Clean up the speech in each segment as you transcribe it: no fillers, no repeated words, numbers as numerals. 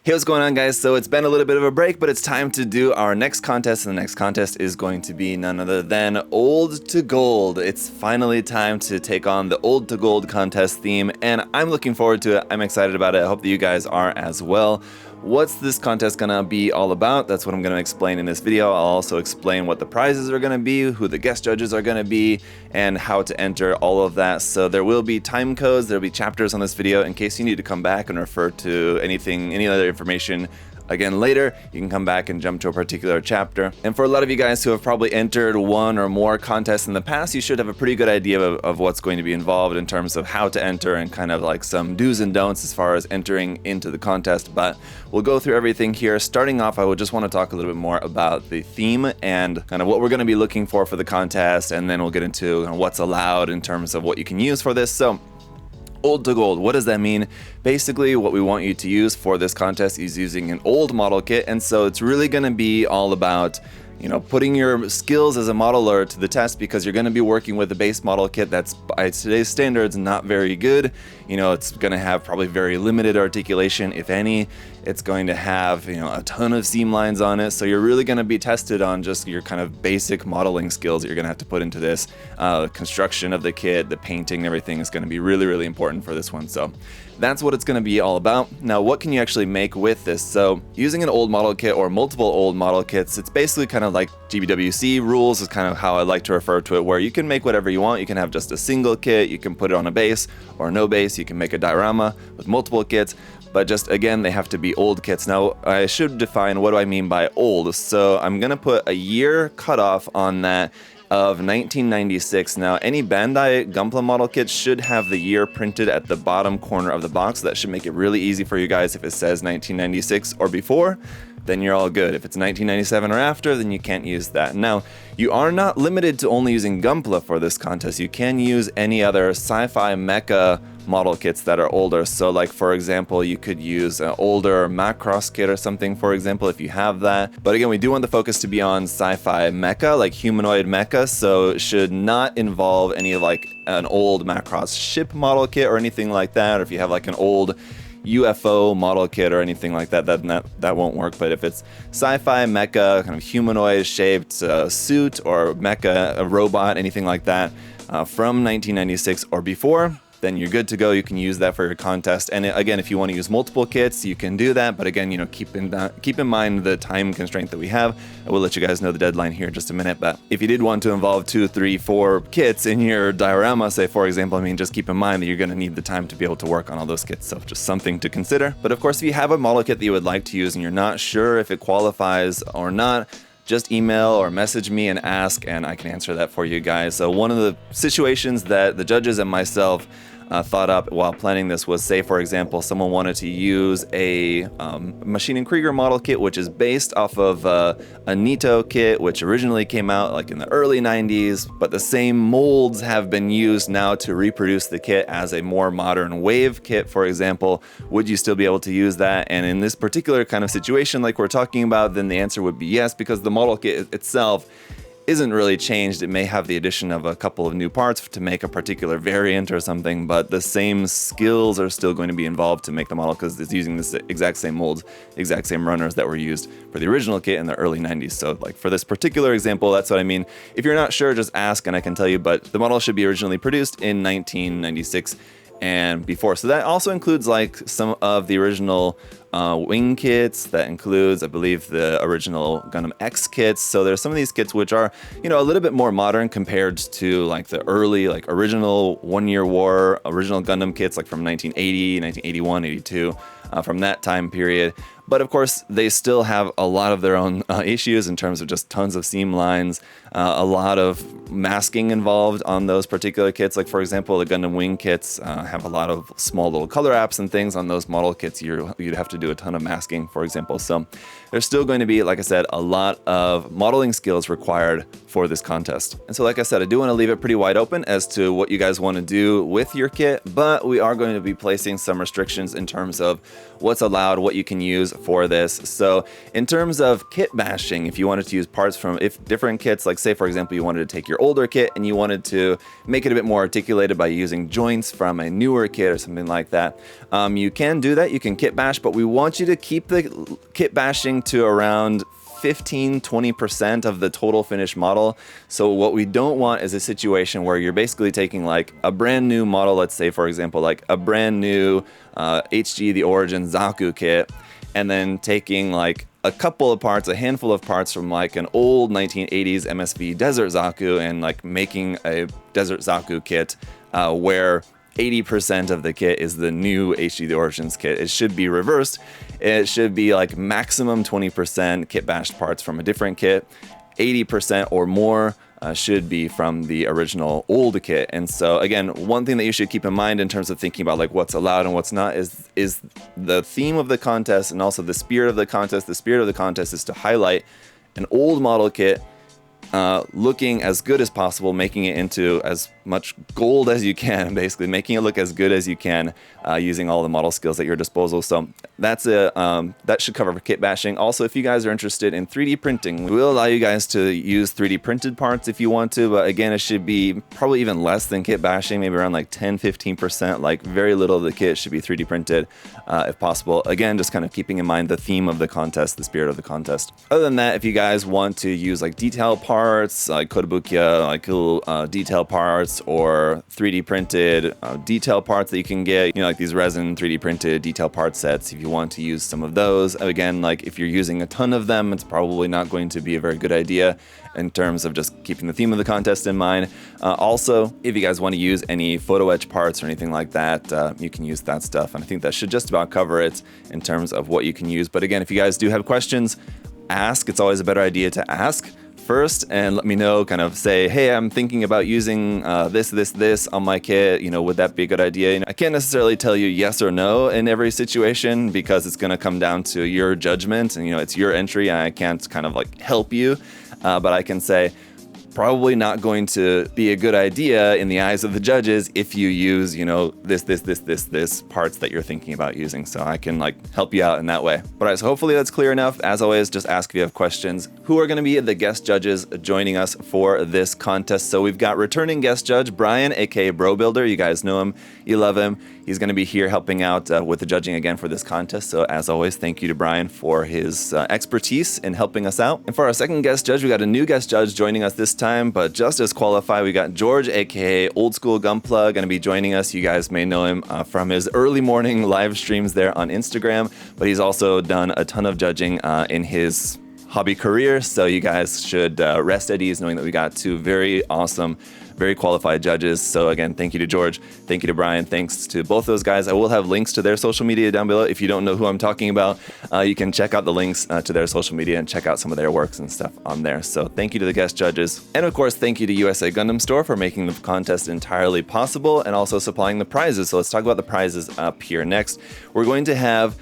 Hey, what's going on, guys? So it's been a little bit of a break, but it's time to do our next contest, and the next contest is going to be none other than Old to Gold. It's finally time to take on the Old to Gold contest theme, and I'm looking forward to it. I'm excited about it. I hope that you guys are as well. What's this contest gonna be all about? That's what I'm gonna explain in this video. I'll also explain what the prizes are gonna be, who the guest judges are gonna be, and how to enter all of that. So there will be time codes, there'll be chapters on this video in case you need to come back and refer to anything, any other information again later. You can come back and jump to a particular chapter. And for a lot of you guys who have probably entered one or more contests in the past, you should have a pretty good idea of what's going to be involved in terms of how to enter and kind of like some do's and don'ts as far as entering into the contest. But we'll go through everything here. Starting off, I would just want to talk a little bit more about the theme and kind of what we're going to be looking for the contest, and then we'll get into what's allowed in terms of what you can use for this. So Old to Gold, what does that mean? Basically, what we want you to use for this contest is using an old model kit, and so it's really going to be all about putting your skills as a modeler to the test, because you're going to be working with a base model kit that's by today's standards not very good. It's going to have probably very limited articulation, if any. It's going to have a ton of seam lines on it, so you're really going to be tested on just your kind of basic modeling skills that you're going to have to put into this. Construction of the kit, the painting, everything is going to be really, really important for this one. So that's what it's going to be all about. Now, what can you actually make with this? So using an old model kit or multiple old model kits, it's basically kind of like GBWC rules is kind of how I like to refer to it, where you can make whatever you want. You can have just a single kit, you can put it on a base or no base, you can make a diorama with multiple kits, but just again, they have to be old kits. Now, I should define what do I mean by old. So I'm going to put a year cutoff on that of 1996. Now, any Bandai Gunpla model kits should have the year printed at the bottom corner of the box. That should make it really easy for you guys. If it says 1996 or before, then you're all good. If it's 1997 or after, then you can't use that. Now, you are not limited to only using Gunpla for this contest. You can use any other sci-fi mecha model kits that are older. So like, for example, you could use an older Macross kit or something, for example, if you have that. But again, we do want the focus to be on sci-fi mecha, like humanoid mecha, so it should not involve any like an old Macross ship model kit or anything like that. Or if you have like an old UFO model kit or anything like that, that won't work. But if it's sci-fi mecha, kind of humanoid shaped suit or mecha, a robot, anything like that from 1996 or before, then you're good to go. You can use that for your contest. And again, if you want to use multiple kits, you can do that. But again, keep in mind the time constraint that we have. I will let you guys know the deadline here in just a minute. But if you did want to involve 2, 3, 4 kits in your diorama, say, for example, just keep in mind that you're going to need the time to be able to work on all those kits. So just something to consider. But of course, if you have a model kit that you would like to use and you're not sure if it qualifies or not, just email or message me and ask, and I can answer that for you guys. So one of the situations that the judges and myself thought up while planning this was, say, for example, someone wanted to use a Machine and Krieger model kit, which is based off of a Nito kit, which originally came out like in the early 90s, but the same molds have been used now to reproduce the kit as a more modern wave kit, for example. Would you still be able to use that? And in this particular kind of situation like we're talking about, then the answer would be yes, because the model kit itself isn't really changed. It may have the addition of a couple of new parts to make a particular variant or something, but the same skills are still going to be involved to make the model, because it's using the exact same molds, exact same runners that were used for the original kit in the early 90s. So like for this particular example, that's what I mean. If you're not sure, just ask and I can tell you, but the model should be originally produced in 1996 and before. So that also includes like some of the original wing kits. That includes, I believe, the original Gundam X kits. So there's some of these kits which are, a little bit more modern compared to like the early, like original 1 Year War, original Gundam kits, like from 1980, 1981, 82, from that time period. But of course, they still have a lot of their own issues in terms of just tons of seam lines, a lot of masking involved on those particular kits. Like, for example, the Gundam Wing kits have a lot of small little color apps and things on those model kits. You'd have to do a ton of masking, for example. So there's still going to be, like I said, a lot of modeling skills required for this contest. And so, like I said, I do want to leave it pretty wide open as to what you guys want to do with your kit, but we are going to be placing some restrictions in terms of what's allowed, what you can use for this. So in terms of kit bashing, if you wanted to use parts from different kits, like say for example you wanted to take your older kit and you wanted to make it a bit more articulated by using joints from a newer kit or something like that, you can do that. You can kit bash, but we want you to keep the kit bashing to around 15-20% of the total finished model. So what we don't want is a situation where you're basically taking like a brand new model, let's say for example like a brand new HG the Origin Zaku kit, and then taking like a couple of parts, a handful of parts from like an old 1980s MSV Desert Zaku and like making a Desert Zaku kit where 80% of the kit is the new HG the Origins kit. It should be reversed. It should be like maximum 20% kit bashed parts from a different kit. 80% or more should be from the original old kit. And so again, one thing that you should keep in mind in terms of thinking about like what's allowed and what's not is the theme of the contest and also the spirit of the contest. The spirit of the contest is to highlight an old model kit looking as good as possible, making it into as much gold as you can, basically making it look as good as you can using all the model skills at your disposal. So that's that should cover for kit bashing. Also, if you guys are interested in 3D printing, we will allow you guys to use 3D printed parts if you want to, but again, it should be probably even less than kit bashing, maybe around like 10-15%, like very little of the kit should be 3D printed if possible. Again, just kind of keeping in mind the theme of the contest, the spirit of the contest. Other than that, if you guys want to use like detail parts, like kotobukiya, like cool detail parts, or 3D printed detail parts that you can get, you know, like these resin 3D printed detail part sets, if you want to use some of those. Again, like if you're using a ton of them, it's probably not going to be a very good idea in terms of just keeping the theme of the contest in mind. Also, if you guys want to use any photo etch parts or anything like that, you can use that stuff. And I think that should just about cover it in terms of what you can use. But again, if you guys do have questions, ask. It's always a better idea to ask first and let me know, kind of say, hey, I'm thinking about using this on my kit, you know, would that be a good idea? You know, I can't necessarily tell you yes or no in every situation because it's going to come down to your judgment and, you know, it's your entry and I can't kind of like help you, but I can say, probably not going to be a good idea in the eyes of the judges if you use, you know, this parts that you're thinking about using. So I can like help you out in that way. But all right, so hopefully that's clear enough. As always, just ask if you have questions. Who are going to be the guest judges joining us for this contest? So we've got returning guest judge Brian, aka Bro Builder. You guys know him, you love him. He's going to be here helping out with the judging again for this contest. So as always, thank you to Brian for his expertise in helping us out. And for our second guest judge, we got a new guest judge joining us this time, but just as qualified. We got George, aka Old School Gunpla, going to be joining us. You guys may know him from his early morning live streams there on Instagram, but he's also done a ton of judging in his hobby career. So you guys should rest at ease knowing that we got two very awesome, very qualified judges. So again, thank you to George, thank you to Brian, thanks to both those guys. I will have links to their social media down below. If you don't know who I'm talking about, you can check out the links to their social media and check out some of their works and stuff on there. So thank you to the guest judges. And of course, thank you to USA Gundam Store for making the contest entirely possible and also supplying the prizes. So let's talk about the prizes up here next. We're going to have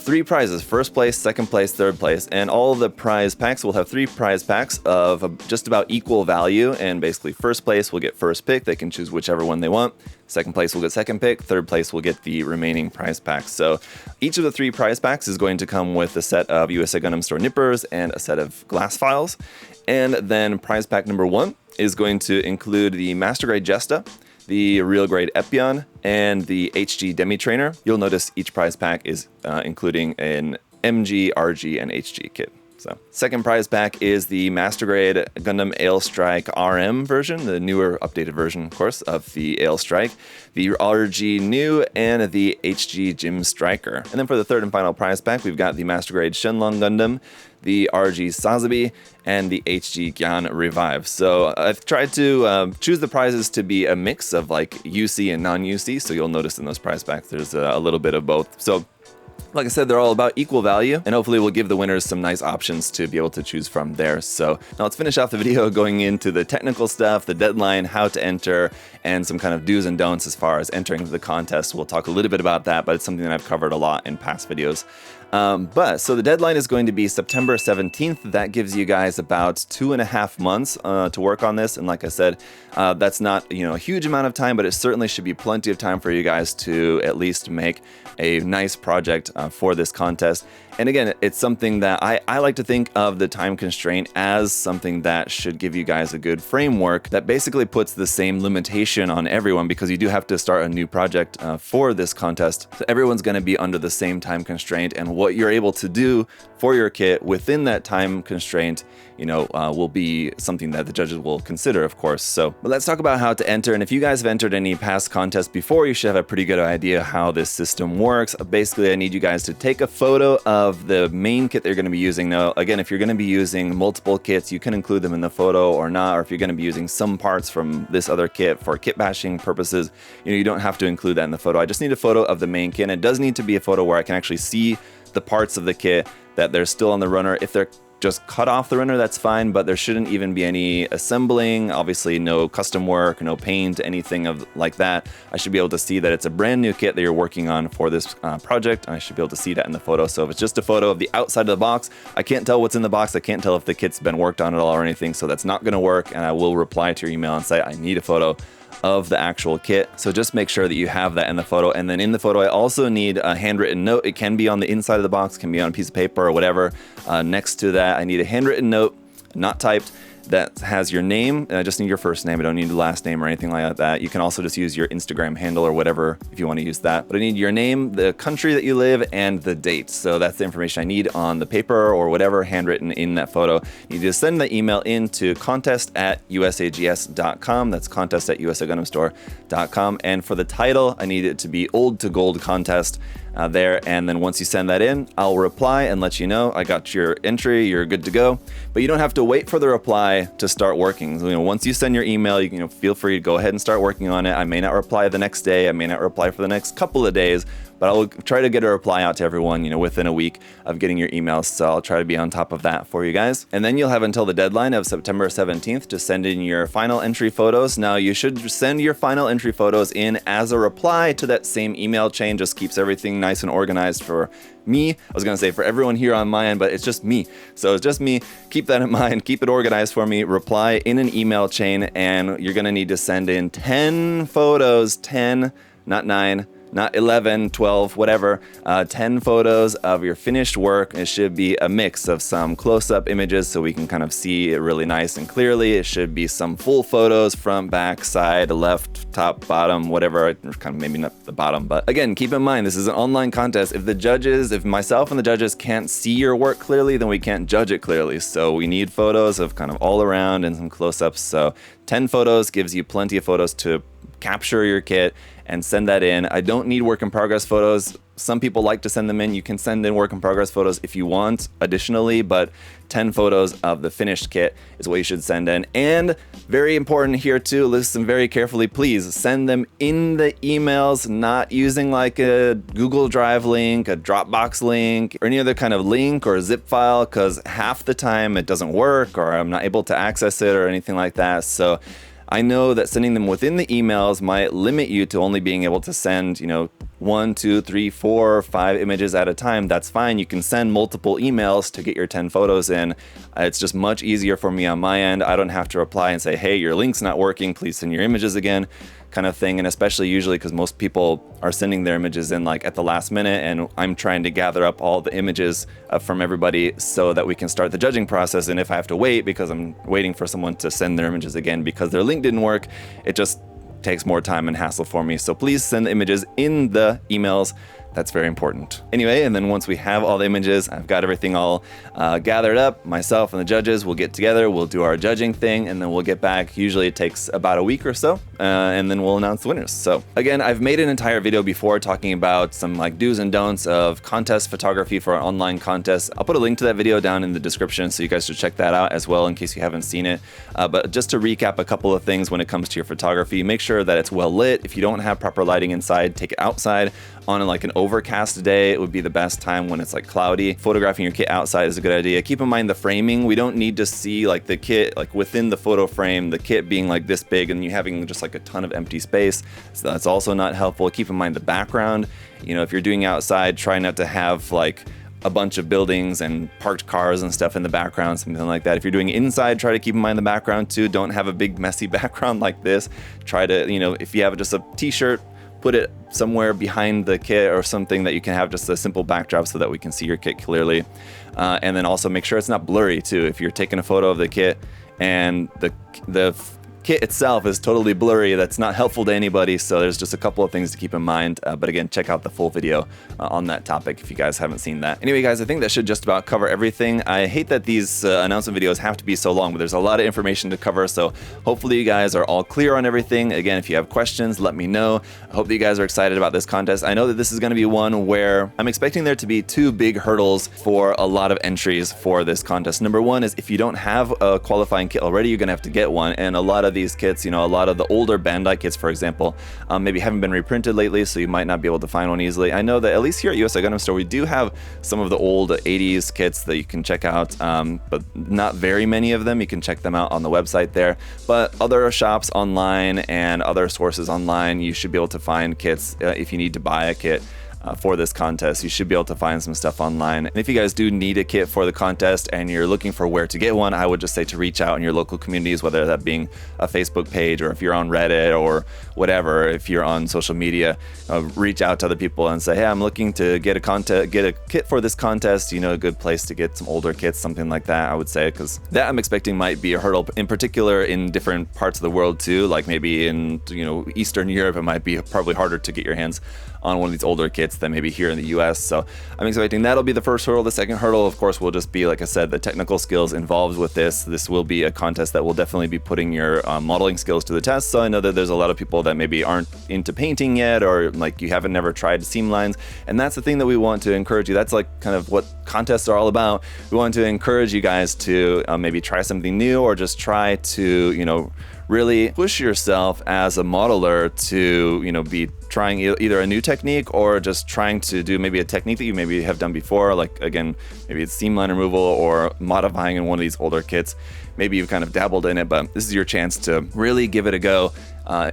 3 prizes: first place, second place, third place, and all the prize packs will have 3 prize packs of just about equal value. And basically, first place will get first pick; they can choose whichever one they want. Second place will get second pick. Third place will get the remaining prize packs. So each of the 3 prize packs is going to come with a set of USA Gundam Store nippers and a set of glass files. And then prize pack number 1 is going to include the Master Grade Jesta, the Real Grade Epion, and the HG Demi Trainer. You'll notice each prize pack is including an MG, RG, and HG kit. So, second prize pack is the Master Grade Gundam Ale Strike RM version, the newer updated version, of course, of the Ale Strike, the RG New, and the HG Gym Striker. And then for the third and final prize pack, we've got the Master Grade Shenlong Gundam, the RG Sazabi, and the HG Gyan Revive. So I've tried to choose the prizes to be a mix of like UC and non-UC, so you'll notice in those prize packs there's a little bit of both. So like I said, they're all about equal value, and hopefully we'll give the winners some nice options to be able to choose from there. So now let's finish off the video going into the technical stuff, the deadline, how to enter, and some kind of do's and don'ts as far as entering the contest. We'll talk a little bit about that, but it's something that I've covered a lot in past videos. So the deadline is going to be September 17th. That gives you guys about 2.5 months to work on this. And like I said, that's not a huge amount of time, but it certainly should be plenty of time for you guys to at least make a nice project for this contest. And again, it's something that I like to think of the time constraint as something that should give you guys a good framework that basically puts the same limitation on everyone, because you do have to start a new project for this contest. So everyone's going to be under the same time constraint, and what you're able to do for your kit within that time constraint, will be something that the judges will consider, of course. So, but let's talk about how to enter. And if you guys have entered any past contests before, you should have a pretty good idea how this system works. Basically, I need you guys to take a photo of the main kit that you're going to be using. Now, again, if you're going to be using multiple kits, you can include them in the photo or not. Or if you're going to be using some parts from this other kit for kit bashing purposes, you don't have to include that in the photo. I just need a photo of the main kit. And it does need to be a photo where I can actually see the parts of the kit that they're still on the runner. If they're just cut off the runner, that's fine, but there shouldn't even be any assembling. Obviously, no custom work, no paint, anything like that. I should be able to see that it's a brand new kit that you're working on for this project. I should be able to see that in the photo. So if it's just a photo of the outside of the box, I can't tell what's in the box. I can't tell if the kit's been worked on at all or anything. So that's not going to work. And I will reply to your email and say, I need a photo of the actual kit. So just make sure that you have that in the photo. And then in the photo, I also need a handwritten note. It can be on the inside of the box, can be on a piece of paper or whatever. Next to that, I need a handwritten note, not typed, that has your name. And I just need your first name. I don't need the last name or anything like that. You can also just use your Instagram handle or whatever if you want to use that. But I need your name, the country that you live, and the date. So that's the information I need on the paper or whatever handwritten in that photo. You need to send the email in to contest@usags.com. That's contest@usagundamstore.com. And for the title, I need it to be Old to Gold Contest there. And then once you send that in, I'll reply and let you know I got your entry, you're good to go. But you don't have to wait for the reply to start working. Once you send your email, you feel free to go ahead and start working on it. I may not reply the next day, I may not reply for the next couple of days, but I'll try to get a reply out to everyone, within a week of getting your emails. So I'll try to be on top of that for you guys. And then you'll have until the deadline of September 17th to send in your final entry photos. Now you should send your final entry photos in as a reply to that same email chain. Just keeps everything nice and organized for me. I was going to say for everyone here on my end, but it's just me. So it's just me. Keep that in mind. Keep it organized for me. Reply in an email chain, and you're going to need to send in 10 photos, 10, not 9. Not 11, 12, whatever, 10 photos of your finished work. It should be a mix of some close-up images so we can kind of see it really nice and clearly. It should be some full photos, front, back, side, left, top, bottom, whatever. Kind of maybe not the bottom, but again, keep in mind, this is an online contest. If myself and the judges can't see your work clearly, then we can't judge it clearly. So we need photos of kind of all around and some close-ups. So 10 photos gives you plenty of photos to capture your kit and send that in. I don't need work in progress photos. Some people like to send them in. You can send in work in progress photos if you want additionally, but 10 photos of the finished kit is what you should send in. And very important here too, listen very carefully, please send them in the emails, not using like a Google Drive link, a Dropbox link, or any other kind of link or zip file, because half the time it doesn't work or I'm not able to access it or anything like that. So I know that sending them within the emails might limit you to only being able to send, 1, 2, 3, 4, 5 images at a time. That's fine. You can send multiple emails to get your 10 photos in. It's just much easier for me on my end. I don't have to reply and say, hey, your link's not working. Please send your images again, kind of thing. And especially usually because most people are sending their images in like at the last minute, and I'm trying to gather up all the images from everybody so that we can start the judging process. And if I have to wait because I'm waiting for someone to send their images again because their link didn't work, it just takes more time and hassle for me. So please send the images in the emails. That's very important. Anyway, and then once we have all the images, I've got everything all gathered up, myself and the judges will get together, we'll do our judging thing, and then we'll get back. Usually it takes about a week or so, and then we'll announce the winners. So again, I've made an entire video before talking about some like do's and don'ts of contest photography for an online contest. I'll put a link to that video down in the description, so you guys should check that out as well in case you haven't seen it. But just to recap a couple of things when it comes to your photography, make sure that it's well lit. If you don't have proper lighting inside, take it outside. On like an overcast day, it would be the best time when it's like cloudy. Photographing your kit outside is a good idea. Keep in mind the framing. We don't need to see like the kit like within the photo frame, the kit being like this big and you having just like a ton of empty space. So that's also not helpful. Keep in mind the background. If you're doing outside, try not to have like a bunch of buildings and parked cars and stuff in the background, something like that. If you're doing inside, try to keep in mind the background too. Don't have a big messy background like this. Try to, if you have just a t-shirt, put it somewhere behind the kit or something that you can have just a simple backdrop so that we can see your kit clearly. And then also make sure it's not blurry too. If you're taking a photo of the kit and the kit itself is totally blurry, that's not helpful to anybody. So there's just a couple of things to keep in mind. But again, check out the full video on that topic if you guys haven't seen that. Anyway, guys, I think that should just about cover everything. I hate that these announcement videos have to be so long, but there's a lot of information to cover. So hopefully you guys are all clear on everything. Again, if you have questions, let me know. I hope that you guys are excited about this contest. I know that this is going to be one where I'm expecting there to be two big hurdles for a lot of entries for this contest. Number one is if you don't have a qualifying kit already, you're going to have to get one. And a lot of these kits, a lot of the older Bandai kits, for example, maybe haven't been reprinted lately, so you might not be able to find one easily. I know that at least here at USA Gundam Store, we do have some of the old 80s kits that you can check out, but not very many of them. You can check them out on the website there. But other shops online and other sources online, you should be able to find kits if you need to buy a kit. For this contest, you should be able to find some stuff online. And if you guys do need a kit for the contest and you're looking for where to get one, I would just say to reach out in your local communities, whether that being a Facebook page or if you're on Reddit or whatever. If you're on social media, reach out to other people and say, hey, I'm looking to get a kit for this contest. A good place to get some older kits, something like that, I would say, because that I'm expecting might be a hurdle, in particular in different parts of the world too. Like maybe in Eastern Europe, it might be probably harder to get your hands on one of these older kits than maybe here in the US. So I'm expecting that'll be the first hurdle. The second hurdle, of course, will just be, like I said, the technical skills involved with this. This will be a contest that will definitely be putting your modeling skills to the test. So I know that there's a lot of people that maybe aren't into painting yet, or like you haven't never tried seam lines. And that's the thing that we want to encourage you. That's like kind of what contests are all about. We want to encourage you guys to maybe try something new, or just try to, really push yourself as a modeler to, be trying either a new technique or just trying to do maybe a technique that you maybe have done before. Like, again, maybe it's seam line removal or modifying in one of these older kits. Maybe you've kind of dabbled in it, but this is your chance to really give it a go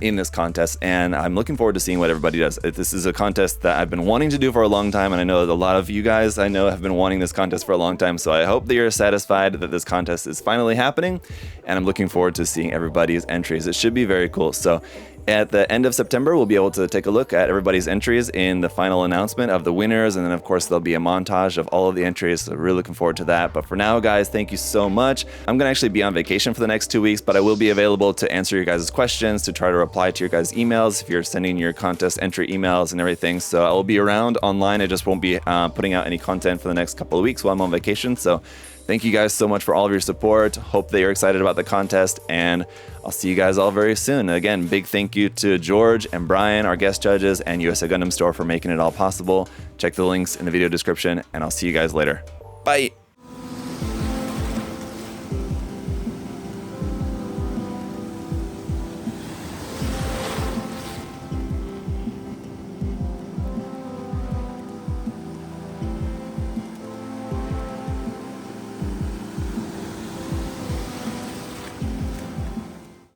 in this contest. And I'm looking forward to seeing what everybody does. This is a contest that I've been wanting to do for a long time. And I know that a lot of you guys I know have been wanting this contest for a long time. So I hope that you're satisfied that this contest is finally happening. And I'm looking forward to seeing everybody's entries. It should be very cool. So at the end of September, we'll be able to take a look at everybody's entries in the final announcement of the winners. And then, of course, there'll be a montage of all of the entries. So really looking forward to that. But for now, guys, thank you so much. I'm going to actually be on vacation for the next 2 weeks, but I will be available to answer your guys' questions, to try to reply to your guys' emails if you're sending your contest entry emails and everything. So I will be around online. I just won't be putting out any content for the next couple of weeks while I'm on vacation. So thank you guys so much for all of your support. Hope that you're excited about the contest, and I'll see you guys all very soon. Again, big thank you to George and Brian, our guest judges, and USA Gundam Store for making it all possible. Check the links in the video description, and I'll see you guys later. Bye!